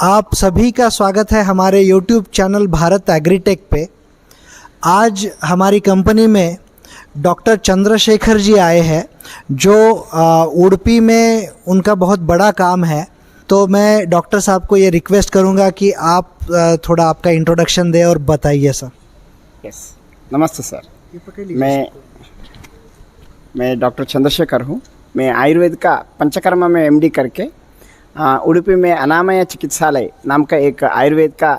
आप सभी का स्वागत है हमारे YouTube चैनल भारत एग्रीटेक पे। आज हमारी कंपनी में डॉक्टर चंद्रशेखर जी आए हैं जो उडुपी में उनका बहुत बड़ा काम है। तो मैं डॉक्टर साहब को ये रिक्वेस्ट करूंगा कि आप थोड़ा आपका इंट्रोडक्शन दें और बताइए सर। यस, नमस्ते सर। मैं डॉक्टर चंद्रशेखर हूँ। मैं आयुर्वेद का पंचकर्मा में एमडी करके उडुपी में अनामय चिकित्सालय नाम का एक आयुर्वेद का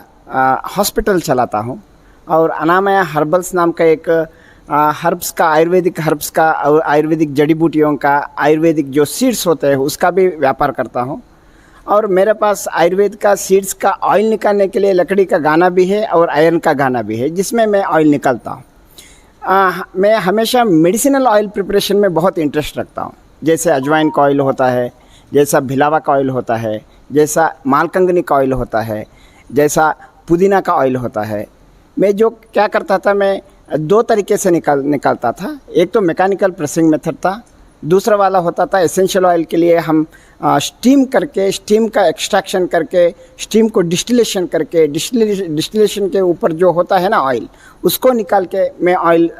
हॉस्पिटल चलाता हूँ और अनामय हर्बल्स नाम का एक हर्ब्स का और आयुर्वेदिक जड़ी बूटियों का आयुर्वेदिक जो सीड्स होते हैं उसका भी व्यापार करता हूँ। और मेरे पास आयुर्वेद का सीड्स का ऑयल निकालने के लिए लकड़ी का गाना भी है और आयरन का गाना भी है जिसमें मैं ऑयल निकालता हूँ। मैं हमेशा मेडिसिनल ऑयल प्रिपरेशन में बहुत इंटरेस्ट रखता हूँ। जैसे अजवाइन का ऑयल होता है, जैसा भिलावा का ऑयल होता है, जैसा मालकंगनी का ऑयल होता है, जैसा पुदीना का ऑयल होता है। मैं जो क्या करता था, मैं दो तरीके से निकालता था। एक तो मैकेनिकल प्रेसिंग मेथड था, दूसरा वाला होता था एसेंशियल ऑयल के लिए हम स्टीम करके, स्टीम का एक्सट्रैक्शन करके, स्टीम को डिस्टिलेशन करके, डिस्टिलेशन के ऊपर जो होता है ना ऑयल, उसको निकाल के मैं ऑयल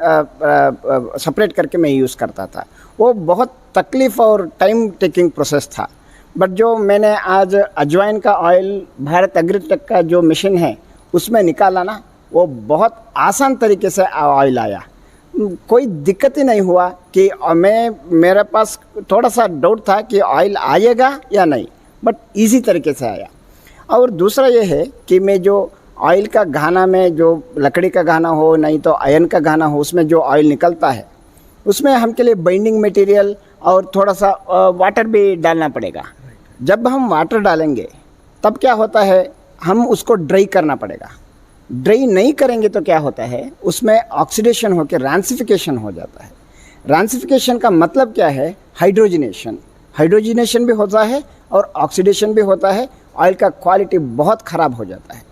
सेपरेट करके मैं यूज़ करता था। वो बहुत तकलीफ़ और टाइम टेकिंग प्रोसेस था। बट जो मैंने आज अजवाइन का ऑयल भारत एग्रीटेक का जो मशीन है उसमें निकाला ना, वो बहुत आसान तरीके से ऑयल आया। कोई दिक्कत ही नहीं हुआ कि मेरे पास थोड़ा सा डाउट था कि ऑयल आएगा या नहीं, बट इजी तरीके से आया। और दूसरा ये है कि मैं जो ऑयल का घाना में, जो लकड़ी का घाना हो नहीं तो आयरन का घाना हो, उसमें जो ऑयल निकलता है उसमें हमके लिए बाइंडिंग मटेरियल और थोड़ा सा वाटर भी डालना पड़ेगा। जब हम वाटर डालेंगे तब क्या होता है, हम उसको ड्राई करना पड़ेगा। ड्राई नहीं करेंगे तो क्या होता है, उसमें ऑक्सीडेशन होकर रैंसिफिकेशन हो जाता है। रैंसिफिकेशन का मतलब क्या है, हाइड्रोजिनेशन भी होता है और ऑक्सीडेशन भी होता है। ऑयल का क्वालिटी बहुत ख़राब हो जाता है।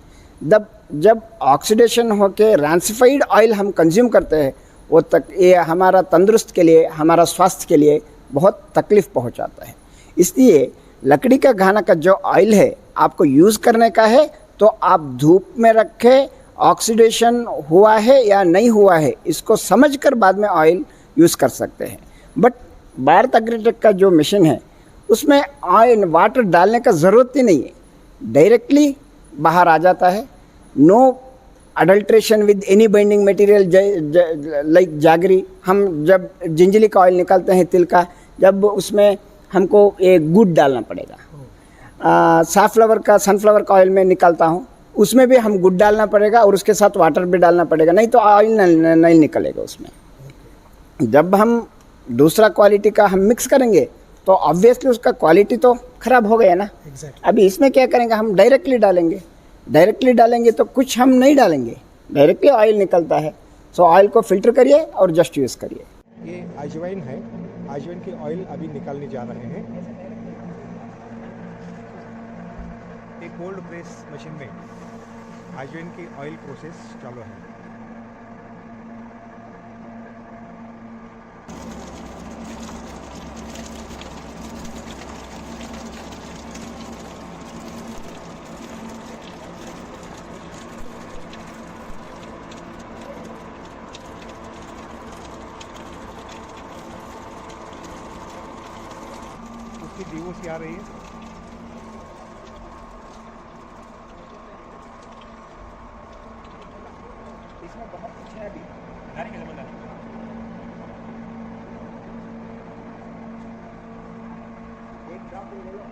जब ऑक्सीडेशन होकर रैंसिफाइड ऑयल हम कंज्यूम करते हैं, ये हमारा तंदुरुस्त के लिए, हमारा स्वास्थ्य के लिए बहुत तकलीफ़ पहुंचाता है। इसलिए लकड़ी का घाना का जो ऑयल है आपको यूज़ करने का है तो आप धूप में रखें, ऑक्सीडेशन हुआ है या नहीं हुआ है इसको समझकर बाद में ऑयल यूज़ कर सकते हैं। बट भारत एग्रीटेक का जो मशीन है उसमें ऑयल वाटर डालने का ज़रूरत ही नहीं है, डायरेक्टली बाहर आ जाता है। No adulteration with any binding material like jaggery. हम जब जिंजली का ऑयल निकालते हैं तिल का, जब उसमें हमको एक गुड़ डालना पड़ेगा। सनफ्लावर का ऑयल में निकालता हूँ, उसमें भी हम गुड़ डालना पड़ेगा और उसके साथ वाटर भी डालना पड़ेगा, नहीं तो ऑयल नहीं निकलेगा उसमें। जब हम दूसरा क्वालिटी का हम मिक्स करेंगे तो ऑब्वियसली उसका क्वालिटी तो ख़राब हो गया ना। अभी इसमें क्या करेंगे, हम डायरेक्टली डालेंगे तो कुछ हम नहीं डालेंगे, डायरेक्टली ऑयल निकलता है। सो ऑयल को फिल्टर करिए और जस्ट यूज़ करिए। ये अजवाइन है, अजवाइन की ऑयल अभी निकालने जा रहे हैं। एक कोल्ड प्रेस मशीन में अजवाइन की ऑयल प्रोसेस चालू है। उसकी डीओसी आ रही है। इसमें बहुत कुछ है, अभी एक ड्रॉप ले लो।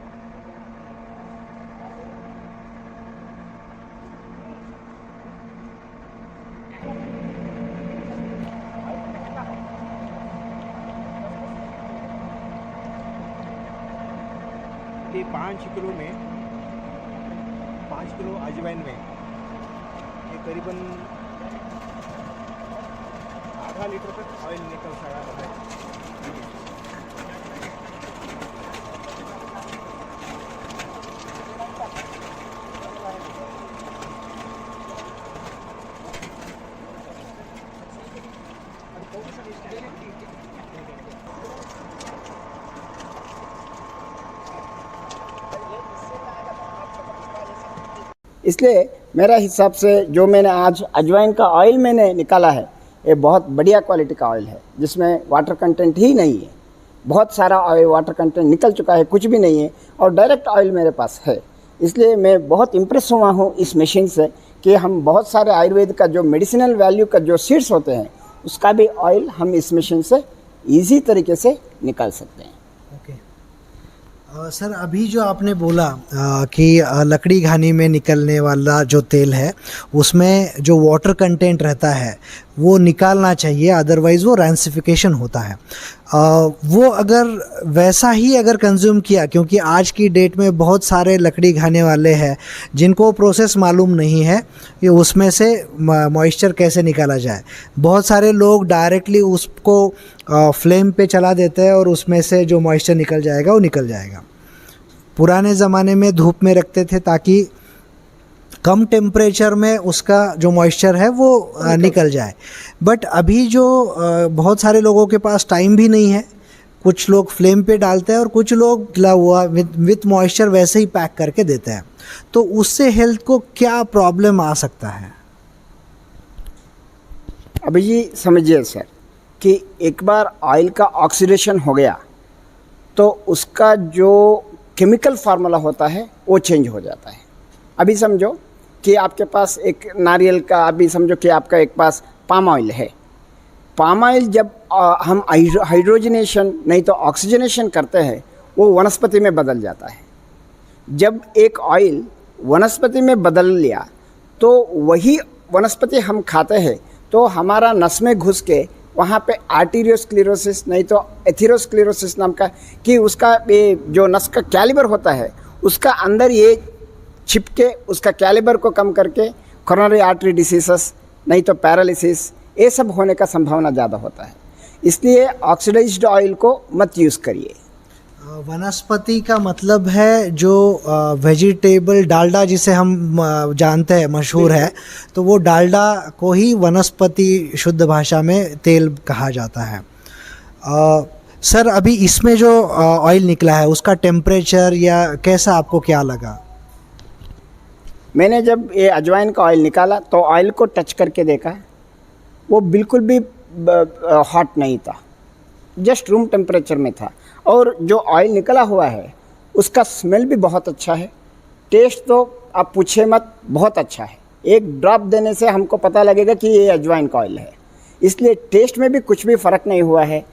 ये 5 किलो में 5 किलो अजवाइन में ये करीबन आधा लीटर तक ऑयल निकल सकता है। इसलिए मेरा हिसाब से जो मैंने आज अजवाइन का ऑयल मैंने निकाला है, ये बहुत बढ़िया क्वालिटी का ऑयल है, जिसमें वाटर कंटेंट ही नहीं है। बहुत सारा ऑयल वाटर कंटेंट निकल चुका है, कुछ भी नहीं है, और डायरेक्ट ऑयल मेरे पास है। इसलिए मैं बहुत इम्प्रेस हुआ हूँ इस मशीन से कि हम बहुत सारे आयुर्वेद का जो मेडिसिनल वैल्यू का जो सीड्स होते हैं, उसका भी ऑयल हम इस मशीन से ईजी तरीके से निकाल सकते हैं। सर, अभी जो आपने बोला कि लकड़ी घानी में निकलने वाला जो तेल है उसमें जो वाटर कंटेंट रहता है वो निकालना चाहिए, अदरवाइज़ वो रैंसिफिकेशन होता है। वो अगर वैसा ही अगर कंज्यूम किया, क्योंकि आज की डेट में बहुत सारे लकड़ी घाने वाले हैं जिनको प्रोसेस मालूम नहीं है कि उसमें से मॉइस्चर कैसे निकाला जाए। बहुत सारे लोग डायरेक्टली उसको फ्लेम पे चला देते हैं और उसमें से जो मॉइस्चर निकल जाएगा वो निकल जाएगा। पुराने ज़माने में धूप में रखते थे ताकि कम टेम्परेचर में उसका जो मॉइस्चर है वो निकल जाए। बट अभी जो बहुत सारे लोगों के पास टाइम भी नहीं है, कुछ लोग फ्लेम पे डालते हैं और कुछ लोग गिला हुआ विथ मॉइस्चर वैसे ही पैक करके देते हैं, तो उससे हेल्थ को क्या प्रॉब्लम आ सकता है? अभी ये समझिए सर कि एक बार ऑयल का ऑक्सीडेशन हो गया तो उसका जो केमिकल फार्मूला होता है वो चेंज हो जाता है। अभी समझो कि आपके पास एक नारियल का, अभी समझो कि आपका एक पास पाम ऑयल है। पाम ऑयल जब हम हाइड्रोजनेशन नहीं तो ऑक्सीजनेशन करते हैं, वो वनस्पति में बदल जाता है। जब एक ऑयल वनस्पति में बदल लिया तो वही वनस्पति हम खाते हैं तो हमारा नस में घुस के वहाँ पे आर्टीरियोस्क्लेरोसिस नहीं तो एथेरोस्क्लेरोसिस नाम का, कि उसका ये जो नस का कैलिबर होता है उसका अंदर ये छिपके उसका कैलिबर को कम करके कोरोनरी आर्टरी डिसीजेस नहीं तो पैरालिसिस, ये सब होने का संभावना ज़्यादा होता है। इसलिए ऑक्सीडाइज्ड ऑयल को मत यूज़ करिए। वनस्पति का मतलब है जो वेजिटेबल डालडा जिसे हम जानते हैं मशहूर है, तो वो डालडा को ही वनस्पति शुद्ध भाषा में तेल कहा जाता है। सर, अभी इसमें जो ऑयल निकला है उसका टेम्परेचर या कैसा आपको क्या लगा? मैंने जब ये अजवाइन का ऑयल निकाला तो ऑयल को टच करके देखा, वो बिल्कुल भी हॉट नहीं था, जस्ट रूम टेम्परेचर में था। और जो ऑयल निकला हुआ है उसका स्मेल भी बहुत अच्छा है, टेस्ट तो आप पूछे मत, बहुत अच्छा है। एक ड्रॉप देने से हमको पता लगेगा कि ये अजवाइन का ऑयल है। इसलिए टेस्ट में भी कुछ भी फ़र्क नहीं हुआ है,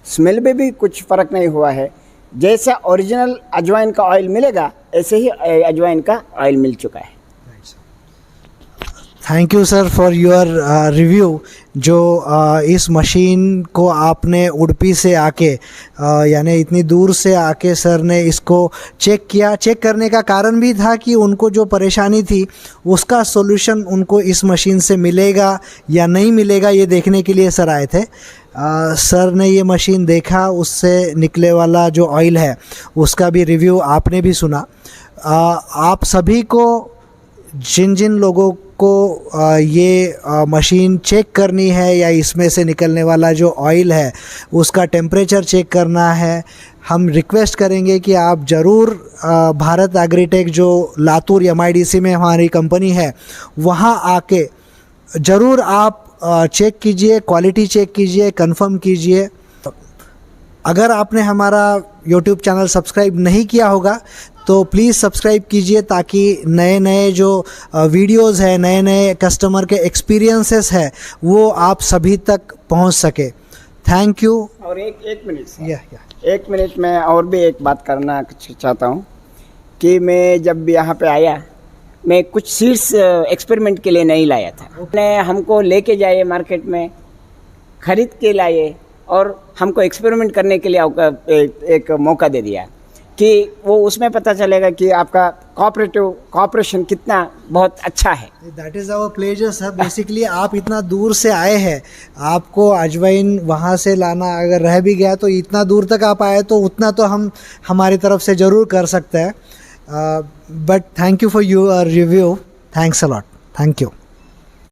स्मेल में भी कुछ फ़र्क नहीं हुआ है। जैसा ओरिजिनल अजवाइन का ऑयल मिलेगा ऐसे ही अजवाइन का ऑयल मिल चुका है। Thank you sir for your review. जो इस मशीन को आपने उडुपी से आके यानी इतनी दूर से आके सर ने इसको चेक किया। चेक करने का कारण भी था कि उनको जो परेशानी थी उसका सॉल्यूशन उनको इस मशीन से मिलेगा या नहीं मिलेगा, ये देखने के लिए सर आए थे। सर ने ये मशीन देखा, उससे निकले वाला जो ऑयल है उसका भी रिव्यू आपने भी सुना। आप सभी को, जिन जिन लोगों को ये मशीन चेक करनी है या इसमें से निकलने वाला जो ऑयल है उसका टेम्परेचर चेक करना है, हम रिक्वेस्ट करेंगे कि आप ज़रूर भारत एग्रीटेक जो लातूर MIDC में हमारी कंपनी है वहाँ आके ज़रूर आप चेक कीजिए, क्वालिटी चेक कीजिए, कंफर्म कीजिए। अगर आपने हमारा YouTube चैनल सब्सक्राइब नहीं किया होगा तो प्लीज़ सब्सक्राइब कीजिए ताकि नए नए जो वीडियोस है, नए नए कस्टमर के एक्सपीरियंसेस है वो आप सभी तक पहुंच सके। Thank you. और एक मिनट एक मिनट में और भी एक बात करना चाहता हूँ कि मैं जब यहाँ पे आया, मैं कुछ सीड्स एक्सपेरिमेंट के लिए नहीं लाया था। उन्होंने हमको लेके जाए मार्केट में, ख़रीद के लाए और हमको एक्सपेरिमेंट करने के लिए एक मौका दे दिया कि वो उसमें पता चलेगा कि आपका कॉपरेशन कितना बहुत अच्छा है। That is our pleasure sir. Basically आप इतना दूर से आए हैं, आपको अजवाइन वहाँ से लाना अगर रह भी गया तो इतना दूर तक आप आए तो उतना तो हम हमारी तरफ से ज़रूर कर सकते हैं। But thank you for your review. Thanks a lot. Thank you.